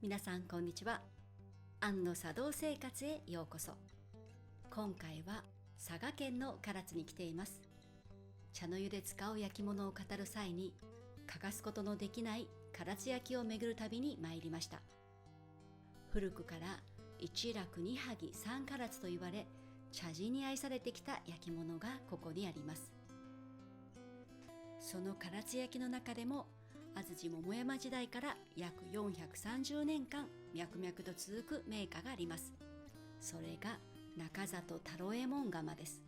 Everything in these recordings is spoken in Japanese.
皆さんこんにちは。安の茶道生活へようこそ。今回は佐賀県の唐津に来ています。茶の湯で使う焼き物を語る際に欠かすことのできない唐津焼を巡る旅に参りました。古くから一楽二萩三唐津と言われ、茶人に愛されてきた焼き物がここにあります。その唐津焼の中でも安土桃山時代から約430年間脈々と続く名家があります。それが中里太郎右衛門窯です。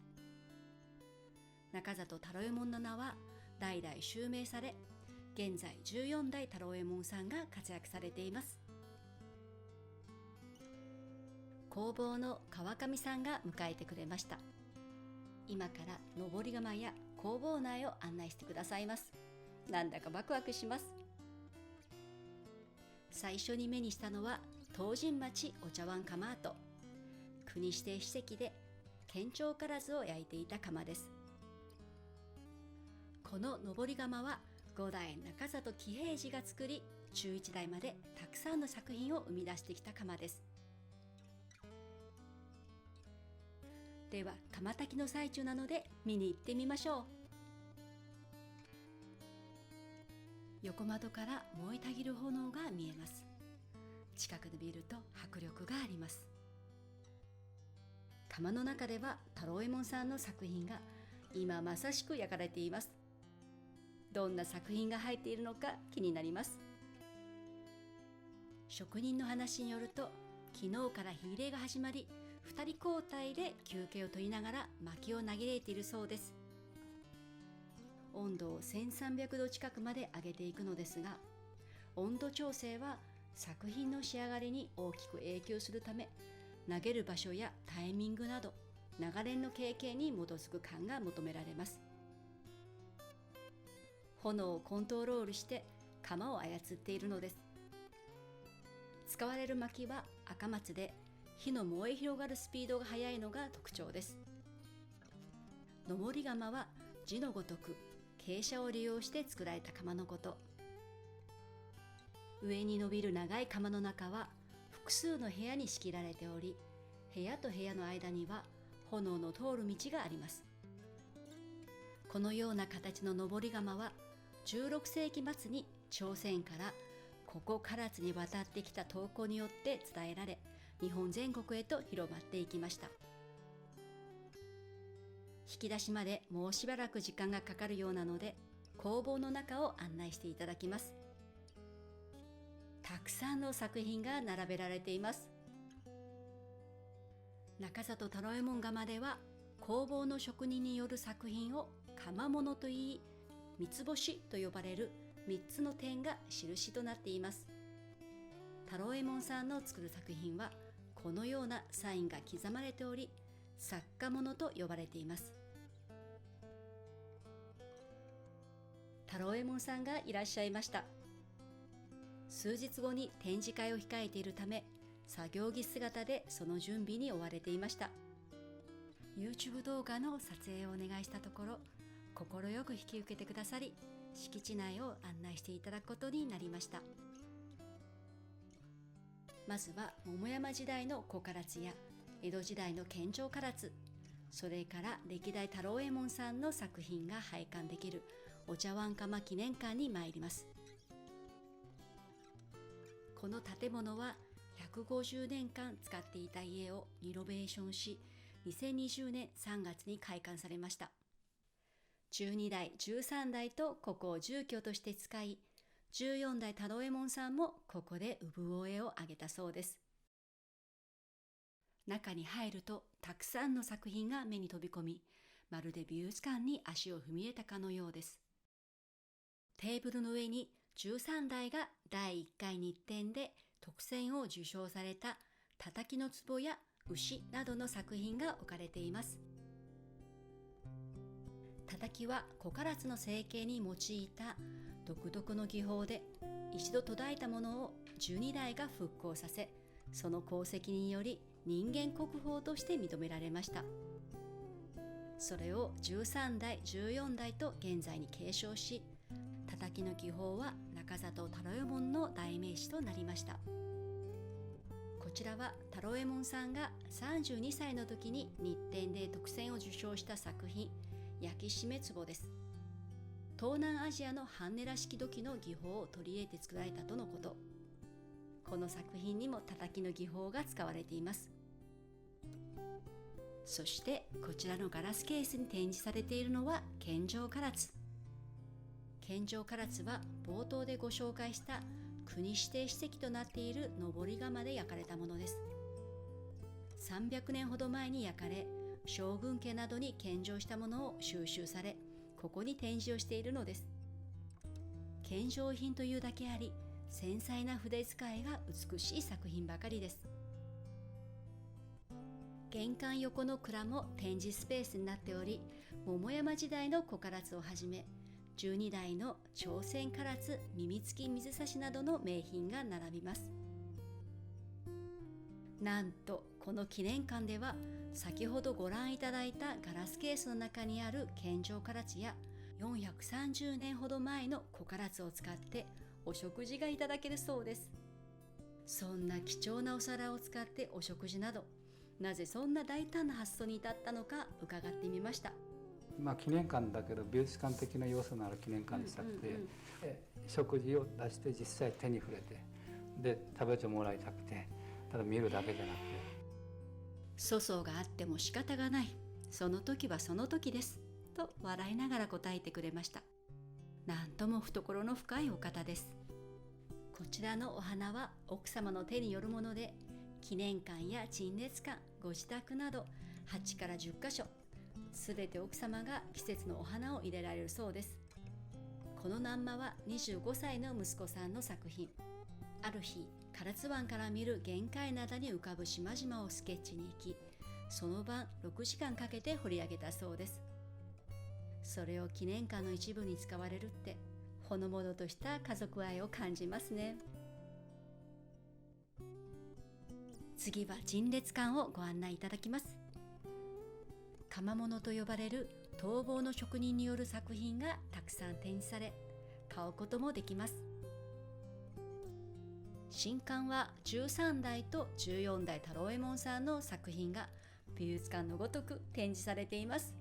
中里太郎右衛門の名は代々襲名され、現在14代太郎右衛門さんが活躍されています。工房の川上さんが迎えてくれました。今から登り窯や工房内を案内してくださいます。なんだかワクワクします。最初に目にしたのは東神町お茶碗窯跡。国指定史跡で県庁唐津を焼いていた窯です。この登り窯は5代中里喜平次が作り、11代までたくさんの作品を生み出してきた窯です。では窯焚きの最中なので見に行ってみましょう。横窓から燃えたぎる炎が見えます。近くで見ると迫力があります。窯の中では太郎右衛門さんの作品が今まさしく焼かれています。どんな作品が入っているのか気になります。職人の話によると、昨日から火入れが始まり、2人交代で休憩を取りながら薪を投げ入れているそうです。温度を1300度近くまで上げていくのですが、温度調整は作品の仕上がりに大きく影響するため、投げる場所やタイミングなど長年の経験に基づく勘が求められます。炎をコントロールして窯を操っているのです。使われる薪は赤松で、火の燃え広がるスピードが速いのが特徴です。登り窯は字のごとく傾斜を利用して作られた窯のこと。上に伸びる長い窯の中は複数の部屋に仕切られており、部屋と部屋の間には炎の通る道があります。このような形の登り窯は16世紀末に朝鮮からここ唐津に渡ってきた刀工によって伝えられ、日本全国へと広まっていきました。引き出しまでもうしばらく時間がかかるようなので、工房の中を案内していただきます。たくさんの作品が並べられています。中里太郎右衛門窯では、工房の職人による作品を窯物といい、三つ星と呼ばれる3つの点が印となっています。太郎右衛門さんの作る作品はこのようなサインが刻まれており、作家物と呼ばれています。太郎右衛門さんがいらっしゃいました。数日後に展示会を控えているため、作業着姿でその準備に追われていました。 YouTube 動画の撮影をお願いしたところ、快く引き受けてくださり、敷地内を案内していただくことになりました。まずは桃山時代の小唐津や江戸時代の県庁唐津、それから歴代太郎右衛門さんの作品が拝観できるお茶碗窯記念館に参ります。この建物は150年間使っていた家をリノベーションし、2020年3月に開館されました。12代、13代とここを住居として使い、14代太郎右衛門さんもここで産声を上げたそうです。中に入るとたくさんの作品が目に飛び込み、まるで美術館に足を踏み入れたかのようです。テーブルの上に13代が第1回日展で特選を受賞された叩きの壺や牛などの作品が置かれています。叩きは小唐津の成形に用いた独特の技法で、一度途絶えたものを12代が復興させ、その功績により人間国宝として認められました。それを13代、14代と現在に継承し、叩きの技法は中中里太郎右衛門の代名詞となりました。こちらは太郎右衛門さんが32歳の時に日展で特選を受賞した作品、焼きしめ壺です。東南アジアのハンネラ式土器の技法を取り入れて作られたとのこと。この作品にも叩きの技法が使われています。そしてこちらのガラスケースに展示されているのは献上唐津。献上唐津は冒頭でご紹介した国指定史跡となっている登り窯で焼かれたものです。300年ほど前に焼かれ、将軍家などに献上したものを収集され、ここに展示をしているのです。献上品というだけあり、繊細な筆使いが美しい作品ばかりです。玄関横の蔵も展示スペースになっており、桃山時代の小唐津をはじめ、12代の朝鮮唐津耳付き水差しなどの名品が並びます。なんとこの記念館では、先ほどご覧いただいたガラスケースの中にある献上唐津や430年ほど前の小唐津を使ってお食事がいただけるそうです。そんな貴重なお皿を使ってお食事など、なぜそんな大胆な発想に至ったのか伺ってみました。記念館だけど美術館的な要素のある記念館にしたくて、食事を出して実際手に触れて、で食べてもらいたくて、ただ見るだけじゃなくて、粗相があっても仕方がない、その時はその時ですと笑いながら答えてくれました。なんとも懐の深いお方です。こちらのお花は奥様の手によるもので、記念館や陳列館、ご自宅など8から10カ所、すべて奥様が季節のお花を入れられるそうです。この南麻は25歳の息子さんの作品。ある日、唐津湾から見る玄界灘に浮かぶ島々をスケッチに行き、その晩6時間かけて彫り上げたそうです。それを記念館の一部に使われるって、ほのぼのとした家族愛を感じますね。次は陳列館をご案内いただきます。窯物と呼ばれる陶房の職人による作品がたくさん展示され、買うこともできます。新館は13代と14代太郎右衛門さんの作品が美術館のごとく展示されています。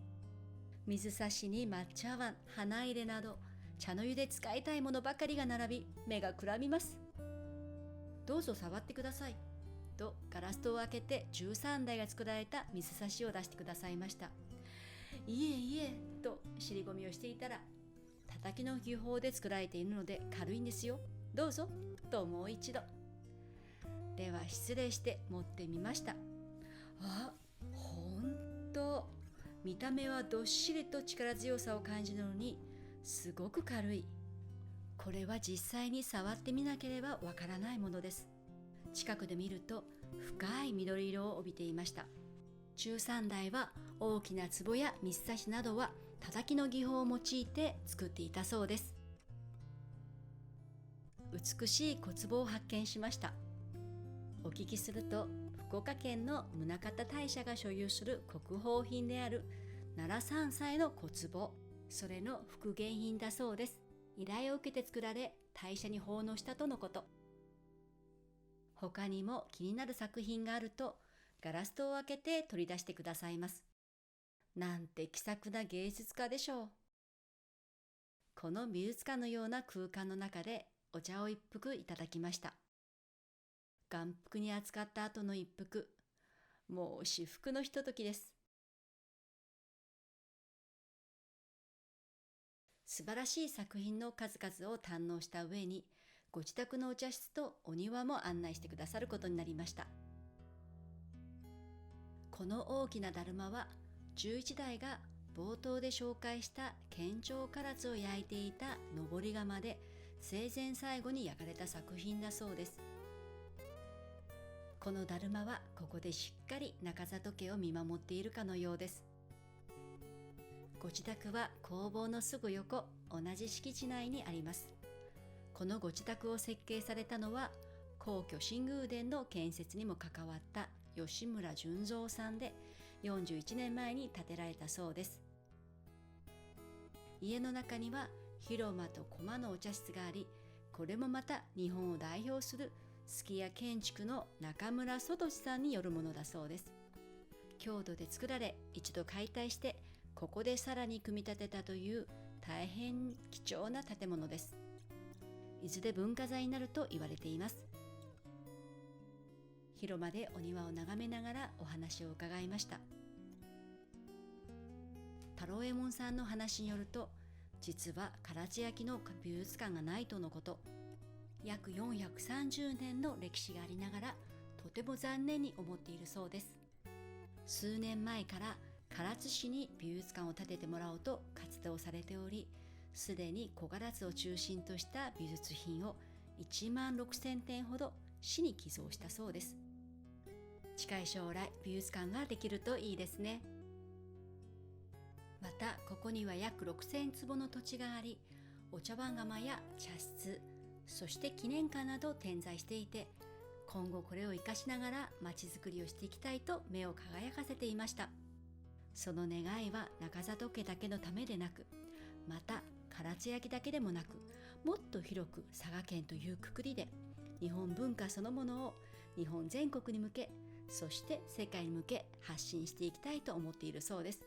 水差しに抹茶碗、花入れなど茶の湯で使いたいものばかりが並び、目がくらみます。どうぞ触ってくださいとガラス戸を開けて13代が作られた水差しを出してくださいました。いえいえと尻込みをしていたら、叩きの技法で作られているので軽いんですよ、どうぞともう一度。では失礼して持ってみました。あ、ほんと見た目はどっしりと力強さを感じるのに、すごく軽い。これは実際に触ってみなければわからないものです。近くで見ると深い緑色を帯びていました。13代は大きな壺や水差しなどは叩きの技法を用いて作っていたそうです。美しい小壺を発見しました。お聞きすると、福岡県の宗像大社が所有する国宝品である奈良三歳の小壺、それの復元品だそうです。依頼を受けて作られ、大社に奉納したとのこと。他にも気になる作品があると、ガラス戸を開けて取り出してくださいます。なんて気さくな芸術家でしょう。この美術館のような空間の中でお茶を一服いただきました。眼福に扱った後の一服、もう至福のひとときです。素晴らしい作品の数々を堪能した上に、ご自宅のお茶室とお庭も案内してくださることになりました。この大きなだるまは、11代が冒頭で紹介した献上唐津を焼いていた登り窯で生前最後に焼かれた作品だそうです。このだるまはここでしっかり中里家を見守っているかのようです。ご自宅は工房のすぐ横、同じ敷地内にあります。このご自宅を設計されたのは、皇居新宮殿の建設にも関わった吉村純三さんで、41年前に建てられたそうです。家の中には広間と駒のお茶室があり、これもまた日本を代表するすき家建築の中村聡さんによるものだそうです。郷土で作られ、一度解体してここでさらに組み立てたという大変貴重な建物です。いずれ文化財になると言われています。広間でお庭を眺めながらお話を伺いました。太郎右衛門さんの話によると、実は唐津焼の美術館がないとのこと。約430年の歴史がありながら、とても残念に思っているそうです。数年前から唐津市に美術館を建ててもらおうと活動されており、すでに小唐津を中心とした美術品を1万6000点ほど市に寄贈したそうです。近い将来美術館ができるといいですね。またここには約6000坪の土地があり、お茶碗窯や茶室、そして記念館など点在していて、今後これを生かしながらまちづくりをしていきたいと目を輝かせていました。その願いは中里家だけのためでなく、また唐津焼だけでもなく、もっと広く佐賀県というくくりで日本文化そのものを日本全国に向け、そして世界に向け発信していきたいと思っているそうです。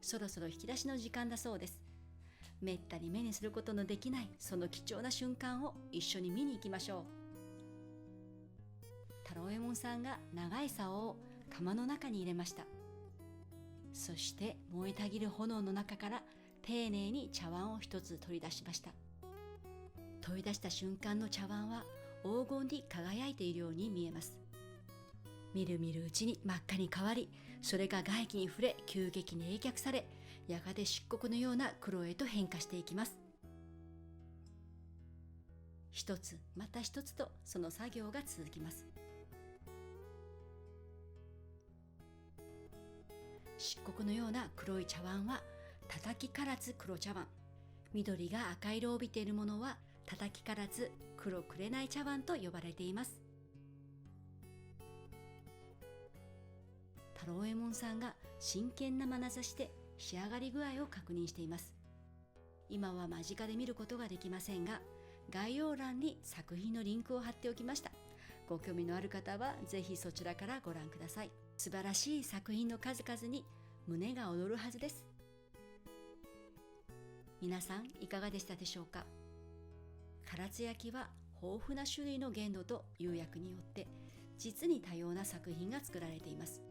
そろそろ引き出しの時間だそうです。めったに目にすることのできないその貴重な瞬間を一緒に見に行きましょう。太郎右衛門さんが長い竿を釜の中に入れました。そして燃えたぎる炎の中から丁寧に茶碗を一つ取り出しました。取り出した瞬間の茶碗は黄金に輝いているように見えます。みるみるうちに真っ赤に変わり、それが外気に触れ急激に冷却され、やがて漆黒のような黒へと変化していきます。一つまた一つとその作業が続きます。漆黒のような黒い茶碗は叩き唐津黒茶碗、緑が赤色を帯びているものは叩き唐津黒紅茶碗と呼ばれています。太郎右衛門さんが真剣な眼差しで仕上がり具合を確認しています。今は間近で見ることができませんが、概要欄に作品のリンクを貼っておきました。ご興味のある方はぜひそちらからご覧ください。素晴らしい作品の数々に胸が躍るはずです。皆さんいかがでしたでしょうか。唐津焼は豊富な種類の原土と釉薬によって実に多様な作品が作られています。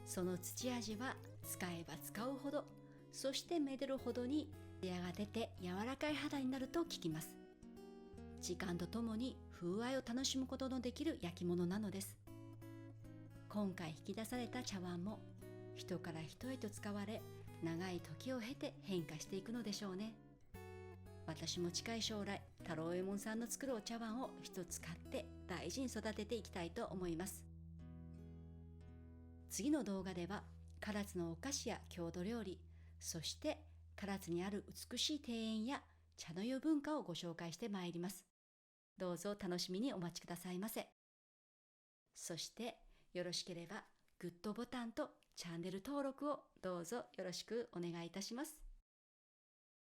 その土味は使えば使うほど、そしてめでるほどに艶が出て柔らかい肌になると聞きます。時間とともに風合いを楽しむことのできる焼き物なのです。今回引き出された茶碗も人から人へと使われ、長い時を経て変化していくのでしょうね。私も近い将来太郎右衛門さんの作るお茶碗を一つ買って大事に育てていきたいと思います。次の動画では唐津のお菓子や郷土料理、そして唐津にある美しい庭園や茶の湯文化をご紹介してまいります。どうぞ楽しみにお待ちくださいませ。そしてよろしければグッドボタンとチャンネル登録をどうぞよろしくお願いいたします。